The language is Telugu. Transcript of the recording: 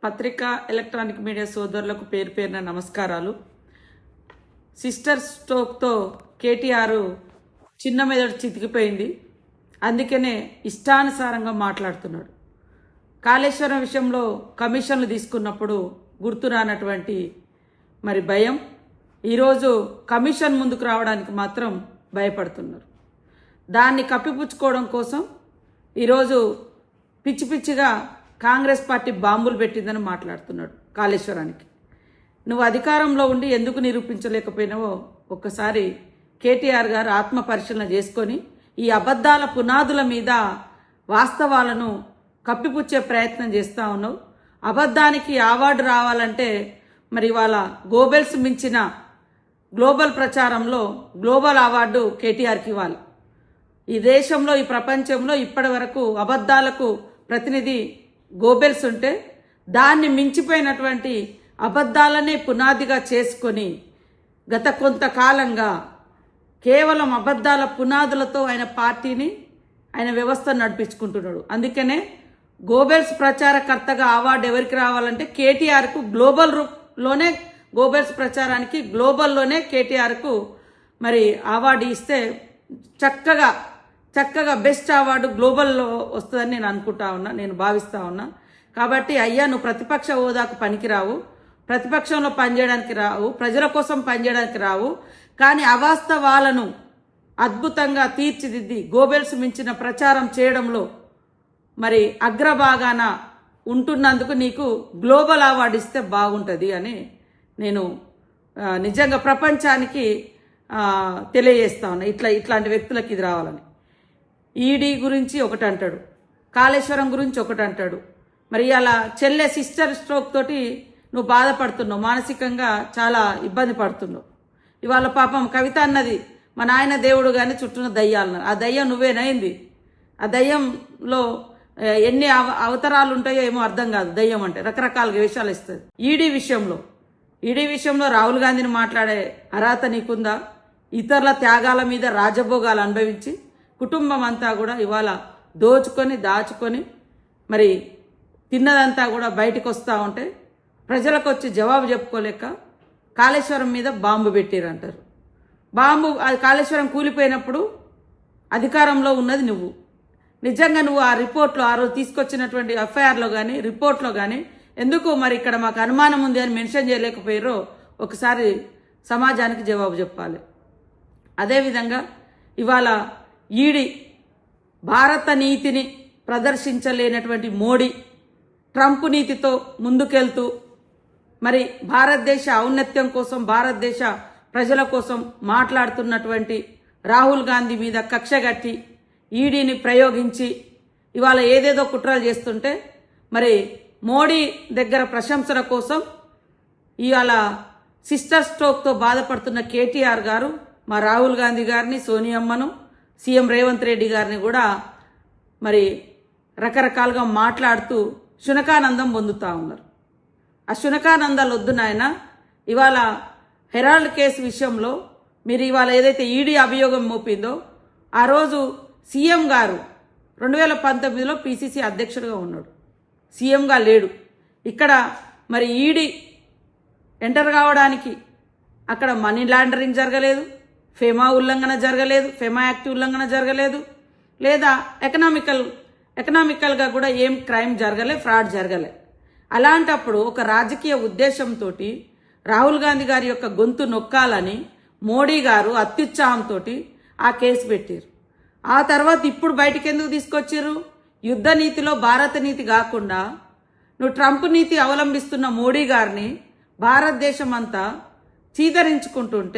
పత్రికా ఎలక్ట్రానిక్ మీడియా సోదరులకు పేరు పేరున నమస్కారాలు. సిస్టర్ స్ట్రోక్తో కేటీఆర్ చిన్న మెదడు చితికిపోయింది. అందుకనే ఇష్టానుసారంగా మాట్లాడుతున్నాడు. కాళేశ్వరం విషయంలో కమిషన్లు తీసుకున్నప్పుడు గుర్తు రానటువంటి భయం ఈరోజు కమిషన్ ముందుకు రావడానికి మాత్రం భయపడుతున్నారు. దాన్ని కప్పిపుచ్చుకోవడం కోసం ఈరోజు పిచ్చి పిచ్చిగా కాంగ్రెస్ పార్టీ బాంబులు పెట్టిందని మాట్లాడుతున్నాడు. కాళేశ్వరానికి నువ్వు అధికారంలో ఉండి ఎందుకు నిరూపించలేకపోయినావో ఒక్కసారి కేటీఆర్ గారు ఆత్మ పరిశీలన చేసుకొని ఈ అబద్ధాల పునాదుల మీద వాస్తవాలను కప్పిపుచ్చే ప్రయత్నం చేస్తూ ఉన్నావు. అబద్ధానికి అవార్డు రావాలంటే ఇవాళ గోబెల్స్ మించిన గ్లోబల్ ప్రచారంలో గ్లోబల్ అవార్డు కేటీఆర్కి ఇవ్వాలి. ఈ దేశంలో ఈ ప్రపంచంలో ఇప్పటి వరకు అబద్ధాలకు ప్రతినిధి గోబెల్స్ ఉంటే దాన్ని మించిపోయినటువంటి అబద్ధాలనే పునాదిగా చేసుకొని గత కొంతకాలంగా కేవలం అబద్ధాల పునాదులతో ఆయన పార్టీని ఆయన వ్యవస్థను నడిపించుకుంటున్నాడు. అందుకనే గోబెల్స్ ప్రచారకర్తగా అవార్డు ఎవరికి రావాలంటే కేటీఆర్కు గ్లోబల్లోనే గోబెల్స్ ప్రచారానికి గ్లోబల్లోనే కేటీఆర్కు అవార్డు ఇస్తే చక్కగా బెస్ట్ అవార్డు గ్లోబల్లో వస్తుందని నేను అనుకుంటా ఉన్నా, నేను భావిస్తూ ఉన్నా. కాబట్టి అయ్యా నువ్వు ప్రతిపక్ష హోదాకు పనికిరావు, ప్రతిపక్షంలో పనిచేయడానికి రావు, ప్రజల కోసం పనిచేయడానికి రావు. కానీ అవాస్తవాలను అద్భుతంగా తీర్చిదిద్ది గోబెల్స్ మించిన ప్రచారం చేయడంలో అగ్రభాగాన ఉంటున్నందుకు నీకు గ్లోబల్ అవార్డు ఇస్తే బాగుంటుంది అని నేను నిజంగా ప్రపంచానికి తెలియజేస్తా ఉన్నా. ఇట్లాంటి వ్యక్తులకు ఇది రావాలని. ఈడీ గురించి ఒకటి అంటాడు, కాళేశ్వరం గురించి ఒకటి అంటాడు. అలా చెల్లె సిస్టర్ స్ట్రోక్ తోటి నువ్వు బాధపడుతున్నావు, మానసికంగా చాలా ఇబ్బంది పడుతున్నావు. ఇవాళ పాపం కవిత అన్నది మా నాయన దేవుడు కానీ చుట్టూన దయ్యాలన్నారు. ఆ దయ్యం నువ్వేనైంది. ఆ దయ్యంలో ఎన్ని అవతారాలు ఉంటాయో ఏమో అర్థం కాదు. దయ్యం అంటే రకరకాలుగా వేషాలు ఇస్తుంది. ఈడీ విషయంలో రాహుల్ గాంధీని మాట్లాడే అర్హత నీకుందా? ఇతరుల త్యాగాల మీద రాజభోగాలు అనుభవించి కుటుంబం అంతా కూడా ఇవాళ దాచుకొని తిన్నదంతా కూడా బయటకు వస్తూ ఉంటే ప్రజలకు వచ్చి జవాబు చెప్పుకోలేక కాళేశ్వరం మీద బాంబు పెట్టిరంటారు. కాళేశ్వరం కూలిపోయినప్పుడు అధికారంలో ఉన్నది నువ్వు. నిజంగా నువ్వు ఆ రిపోర్ట్లో ఆ రోజు తీసుకొచ్చినటువంటి ఎఫ్ఐఆర్లో కానీ రిపోర్ట్లో కానీ ఎందుకు ఇక్కడ మాకు అనుమానం ఉంది అని మెన్షన్ చేయలేకపోయారో ఒకసారి సమాజానికి జవాబు చెప్పాలి. అదేవిధంగా ఇవాళ ఈడీ భారత నీతిని ప్రదర్శించలేనటువంటి మోడీ ట్రంప్ నీతితో ముందుకెళ్తూ భారతదేశ ఔన్నత్యం కోసం భారతదేశ ప్రజల కోసం మాట్లాడుతున్నటువంటి రాహుల్ గాంధీ మీద కక్షగట్టి ఈడీని ప్రయోగించి ఇవాళ ఏదేదో కుట్రలు చేస్తుంటే మోడీ దగ్గర ప్రశంసల కోసం ఇవాళ సిస్టర్ స్ట్రోక్తో బాధపడుతున్న కేటీఆర్ గారు మా రాహుల్ గాంధీ గారిని, సోనియమ్మను, సీఎం రేవంత్ రెడ్డి గారిని కూడా రకరకాలుగా మాట్లాడుతూ శునకానందం పొందుతూ ఉన్నారు. ఆ శునకానందాలు వద్దు నాయన. ఇవాళ హెరాల్డ్ కేసు విషయంలో మీరు ఇవాళ ఏదైతే ఈడీ అభియోగం మోపిందో ఆ రోజు సీఎం గారు 2019లో పిసిసి అధ్యక్షుడిగా ఉన్నాడు, సీఎంగా లేడు. ఇక్కడ ఈడీ ఎంటర్ కావడానికి అక్కడ మనీ లాండరింగ్ జరగలేదు, ఫెమా ఉల్లంఘన జరగలేదు, ఫెమా యాక్ట్ ఉల్లంఘన జరగలేదు, లేదా ఎకనామికల్గా కూడా ఏం క్రైమ్ జరగలే, ఫ్రాడ్ జరగలే. అలాంటప్పుడు ఒక రాజకీయ ఉద్దేశంతో రాహుల్ గాంధీ గారి యొక్క గొంతు నొక్కాలని మోడీ గారు అత్యుత్సాహంతో ఆ కేసు పెట్టారు. ఆ తర్వాత ఇప్పుడు బయటికి ఎందుకు తీసుకొచ్చారు? యుద్ధ నీతిలో భారత నీతి కాకుండా నువ్వు ట్రంప్ నీతి అవలంబిస్తున్న మోడీ గారిని భారతదేశం అంతా చీదరించుకుంటుంటే